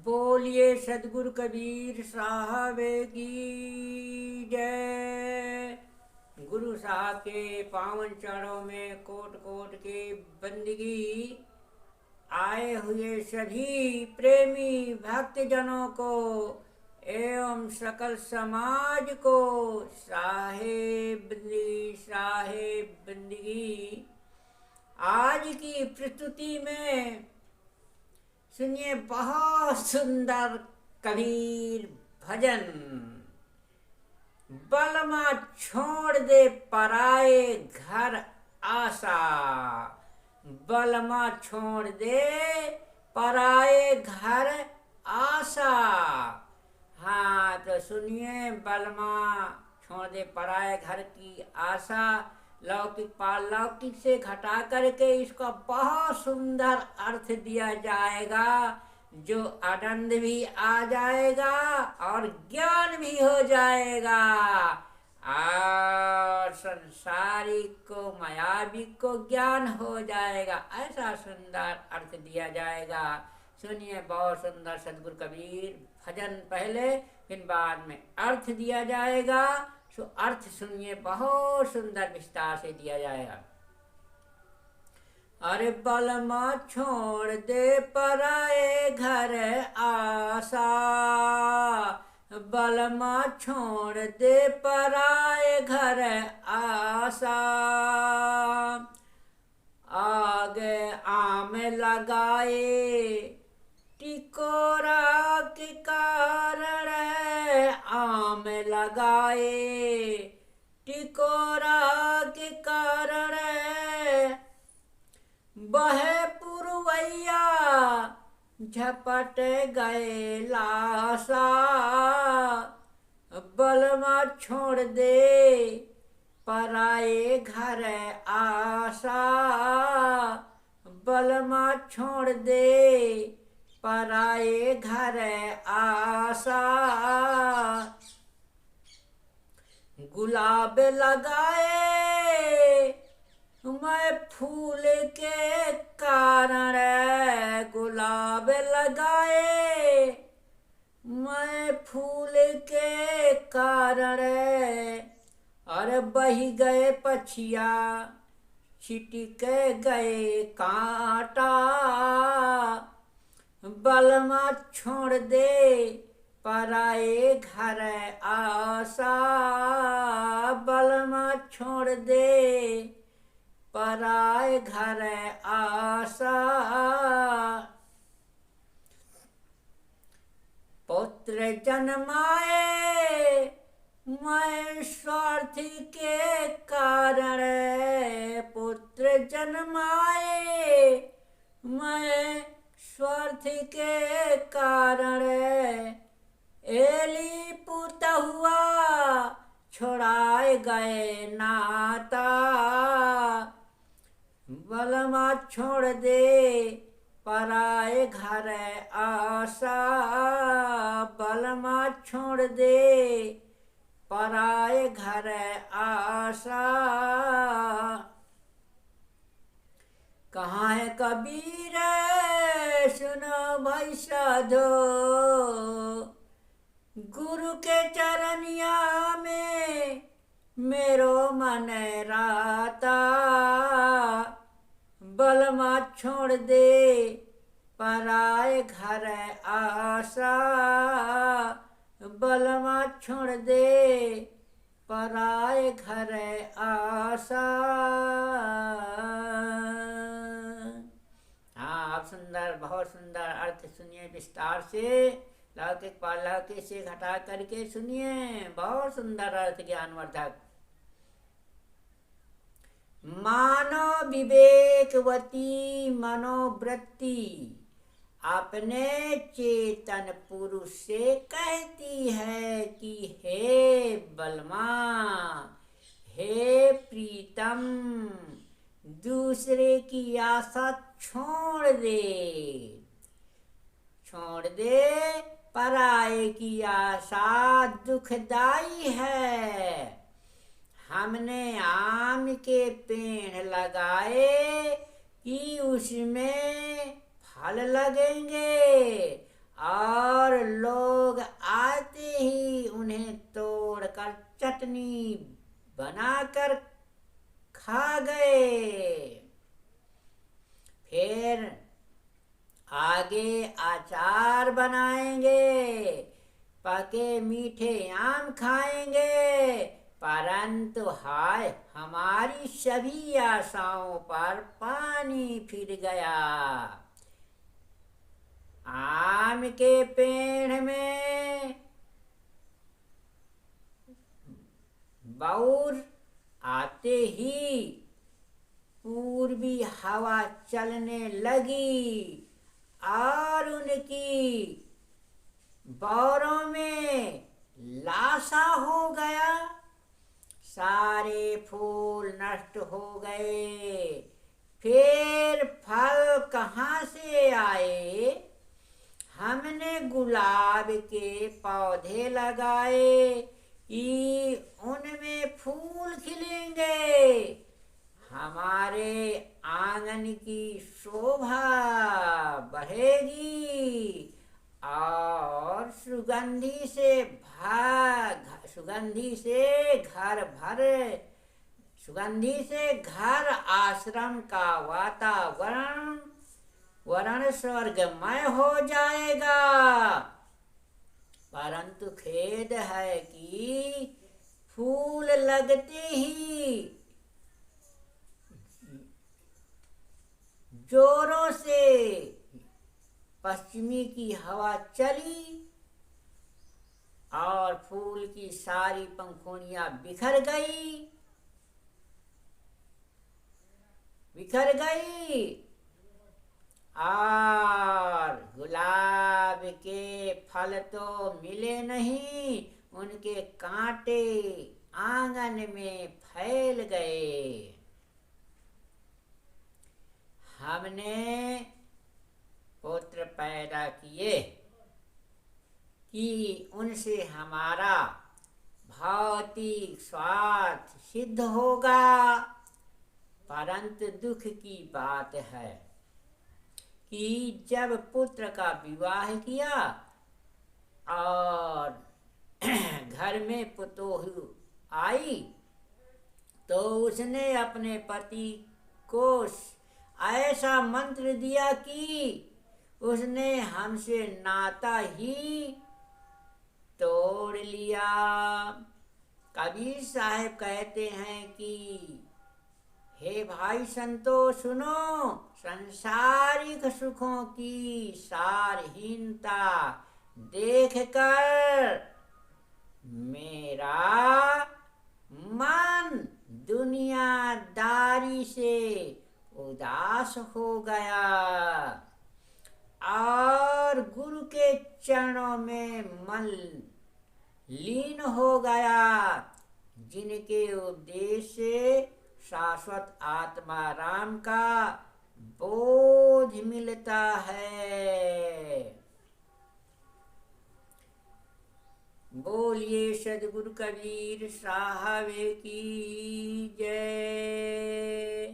बोलिए सदगुरु कबीर साहब की जय। गुरु साहब के पावन चरणों में कोट कोट के बंदगी। आए हुए सभी प्रेमी भक्तजनों को एवं सकल समाज को साहेब बंदगी साहेब बंदगी। आज की प्रस्तुति में सुनिए बहुत सुंदर कबीर भजन। बलमा छोड़ दे पराए घर आशा, बलमा छोड़ दे पराए घर आशा। हाँ तो सुनिए, बलमा छोड़ दे पराए घर की आशा। लौकिक पारलौकिक से घटा करके इसका बहुत सुंदर अर्थ दिया जाएगा, जो आनंद भी आ जाएगा और ज्ञान भी हो जाएगा और संसारिक को मायाविक को ज्ञान हो जाएगा। ऐसा सुंदर अर्थ दिया जाएगा। सुनिए, बहुत सुंदर सदगुरु कबीर भजन पहले, फिर बाद में अर्थ दिया जाएगा। तो अर्थ सुनिए, बहुत सुंदर विस्तार से दिया जाएगा। अरे बलमा छोड़ दे पराए घर आशा, बलमा छोड़ दे पराए घर आशा। आगे आम लगाए टिकोरा के कारण, आम लगाए टिकोरा के कारण। बहे पुरवैया झपट गए लाशा, बलमा छोड़ दे पराए घर आशा, बलमा छोड़ दे पराए घर आशा। गुलाब लगाए मैं फूल के कारण, गुलाब लगाए मैं फूल के कारण। और बही गए पछिया छिटक गए कांटा, बलमा छोड़ दे पराए घर आशा, बलमा छोड़ दे पराए घर आशा। पुत्र जन्माए मैं स्वार्थ के कारण, पुत्र जन्माए मैं स्वार्थ के कारण। एली पुत हुआ छोड़ाए गए नाता, बलमा छोड़ दे पराए घर आशा, बलमा छोड़ दे पराए घर आशा। कहाँ है कबीर सुनो भाई साधो, गुरु के चरनिया में मेरो मन राता, बलमा छोड़ दे पराए घर आशा, बलमा छोड़ दे पराए घर आशा। हाँ, आप सुंदर, बहुत सुंदर अर्थ सुनिए विस्तार से, लौकिक पारलौकिक से घटा करके सुनिए। बहुत सुंदर अर्थ ज्ञानवर्धक। मानो विवेकवती मनोवृत्ति अपने चेतन पुरुष से कहती है कि हे बलमा, हे प्रीतम, दूसरे की आशा छोड़ दे, छोड़ दे पराये की आशा दुखदाई है। हमने आम के पेड़ लगाए कि उसमें फल लगेंगे और चटनी बनाकर खा गए। फिर आगे अचार बनाएंगे, पके मीठे आम खाएंगे, परंतु हाय हमारी सभी आशाओं पर पानी फिर गया। आम के पेड़ में बौर आते ही पूर्वी हवा चलने लगी और उनकी बौरों में लाशा हो गया। सारे फूल नष्ट हो गए। फिर फल कहाँ से आए? हमने गुलाब के पौधे लगाए कि उनमें फूल खिलेंगे, हमारे आंगन की शोभा बढ़ेगी और सुगंधी से घर आश्रम का वरण स्वर्गमय हो जाएगा। परंतु खेद है कि फूल लगते ही जोरों से पश्चिमी की हवा चली और फूल की सारी पंखुड़ियां बिखर गई और गुलाब के फल तो मिले नहीं, उनके कांटे आंगन में फैल गए। हमने पुत्र पैदा किए कि उनसे हमारा भौतिक स्वार्थ सिद्ध होगा, परंतु दुख की बात है कि जब पुत्र का विवाह किया और घर में पुतोहू आई तो उसने अपने पति को ऐसा मंत्र दिया कि उसने हमसे नाता ही तोड़ लिया। कबीर साहब कहते हैं कि हे भाई संतो सुनो, संसारिक सुखों की सारहीनता देखकर मेरा मन दुनियादारी से उदास हो गया और गुरु के चरणों में मन लीन हो गया, जिनके उपदेश से शाश्वत आत्मा राम का बोध मिलता है। बोलिए सद्गुरु कबीर साहब की जय।